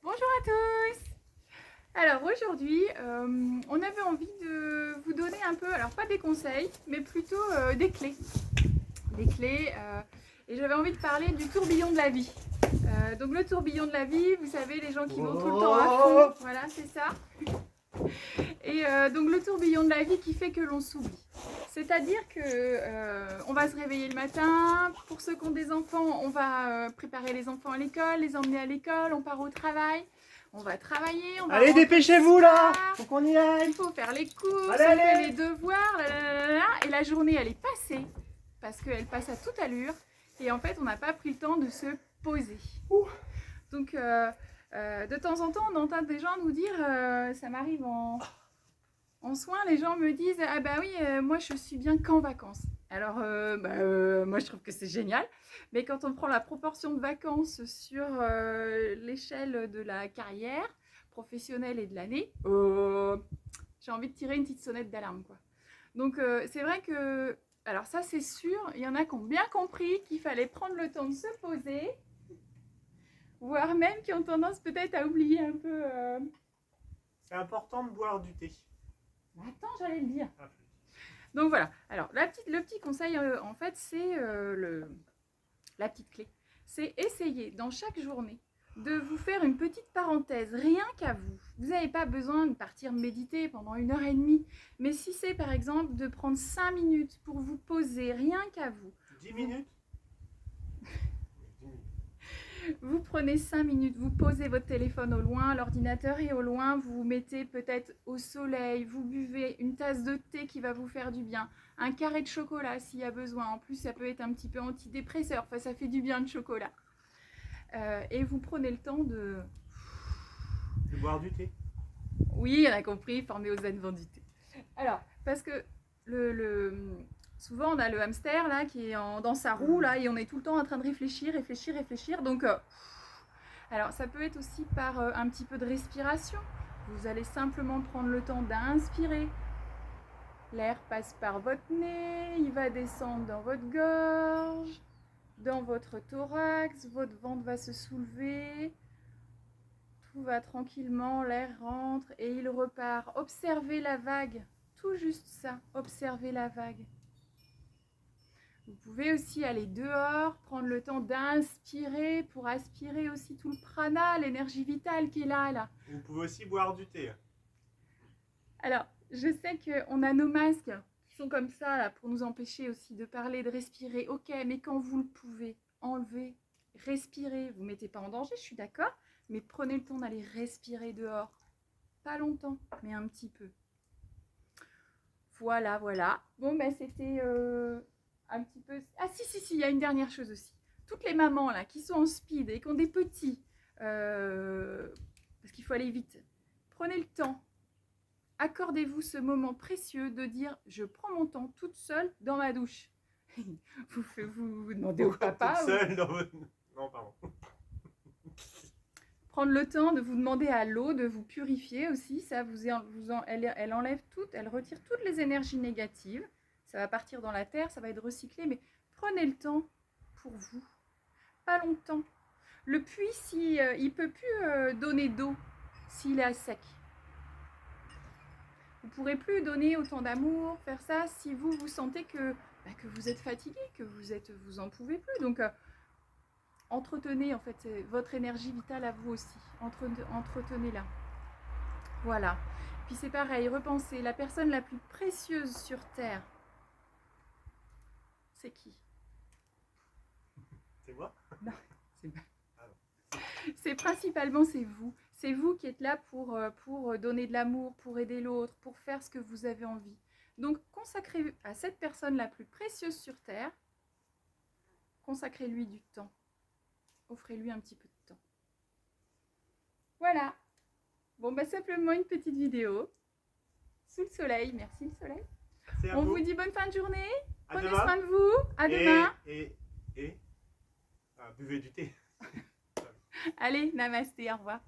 Bonjour à tous. Alors aujourd'hui, on avait envie de vous donner un peu, alors pas des conseils, mais plutôt des clés. Des clés, et j'avais envie de parler du tourbillon de la vie. Donc le tourbillon de la vie, vous savez, les gens qui vont tout le temps à fond, voilà, c'est ça. Et donc le tourbillon de la vie qui fait que l'on s'oublie. C'est-à-dire que on va se réveiller le matin, pour ceux qui ont des enfants, on va préparer les enfants à l'école, les emmener à l'école, on part au travail, on va travailler, on va allez, dépêchez-vous là, faut qu'on y aille. il faut faire les courses, allez, on fait les devoirs, et la journée elle est passée, parce qu'elle passe à toute allure, et en fait on n'a pas pris le temps de se poser. Donc de temps en temps on entend des gens nous dire, ça m'arrive en soins, les gens me disent « Ah bah oui, moi je suis bien qu'en vacances ». Alors moi je trouve que c'est génial, mais quand on prend la proportion de vacances sur l'échelle de la carrière professionnelle et de l'année, j'ai envie de tirer une petite sonnette d'alarme, quoi. Donc c'est vrai que, alors ça c'est sûr, il y en a qui ont bien compris qu'il fallait prendre le temps de se poser, voire même qui ont tendance peut-être à oublier un peu... C'est important de boire du thé. Attends, j'allais le dire. Donc voilà, alors le petit conseil en fait c'est la petite clé, c'est essayer dans chaque journée de vous faire une petite parenthèse, rien qu'à vous. Vous n'avez pas besoin de partir méditer pendant 1h30, mais si c'est par exemple de prendre 5 minutes pour vous poser, rien qu'à vous. 10 minutes. Vous prenez 5 minutes, vous posez votre téléphone au loin, l'ordinateur est au loin, vous vous mettez peut-être au soleil, vous buvez une tasse de thé qui va vous faire du bien, un carré de chocolat s'il y a besoin, en plus ça peut être un petit peu antidépresseur, enfin ça fait du bien de chocolat. Et vous prenez le temps de boire du thé. Oui, on a compris, formé aux zen vend du thé. Alors, parce que souvent on a le hamster là qui est dans sa roue là et on est tout le temps en train de réfléchir. Donc, alors ça peut être aussi par un petit peu de respiration. Vous allez simplement prendre le temps d'inspirer. L'air passe par votre nez, il va descendre dans votre gorge, dans votre thorax, votre ventre va se soulever. Tout va tranquillement, l'air rentre et il repart. Observez la vague, tout juste ça, observez la vague. Vous pouvez aussi aller dehors, prendre le temps d'inspirer pour aspirer aussi tout le prana, l'énergie vitale qui est là. Vous pouvez aussi boire du thé. Alors, je sais qu'on a nos masques qui sont comme ça là, pour nous empêcher aussi de parler, de respirer. Ok, mais quand vous le pouvez, enlevez, respirez. Vous ne mettez pas en danger, je suis d'accord, mais prenez le temps d'aller respirer dehors. Pas longtemps, mais un petit peu. Voilà. Bon, ben c'était un petit peu... Ah si, il y a une dernière chose aussi. Toutes les mamans là qui sont en speed et qui ont des petits, parce qu'il faut aller vite, prenez le temps. Accordez-vous ce moment précieux de dire « Je prends mon temps toute seule dans ma douche ». Vous demandez au papa. Toute seule dans votre... Non, pardon. Prendre le temps de vous demander à l'eau de vous purifier aussi, ça elle enlève toutes, elle retire toutes les énergies négatives. Ça va partir dans la terre, ça va être recyclé, mais prenez le temps pour vous. Pas longtemps. Le puits, il ne peut plus donner d'eau s'il est à sec. Vous ne pourrez plus donner autant d'amour, faire ça, si vous sentez que vous êtes fatigué, que vous en pouvez plus. Donc, entretenez en fait votre énergie vitale à vous aussi. Entretenez-la. Voilà. Puis c'est pareil, repensez, la personne la plus précieuse sur Terre, c'est qui? C'est moi? Non, c'est pas. C'est principalement c'est vous. C'est vous qui êtes là pour donner de l'amour, pour aider l'autre, pour faire ce que vous avez envie. Donc consacrez à cette personne la plus précieuse sur Terre, consacrez-lui du temps. Offrez-lui un petit peu de temps. Voilà. Bon, bah simplement une petite vidéo. Sous le soleil. Merci le soleil. On vous dit bonne fin de journée. Prenez soin de vous. À demain. Buvez du thé. Allez, namasté, au revoir.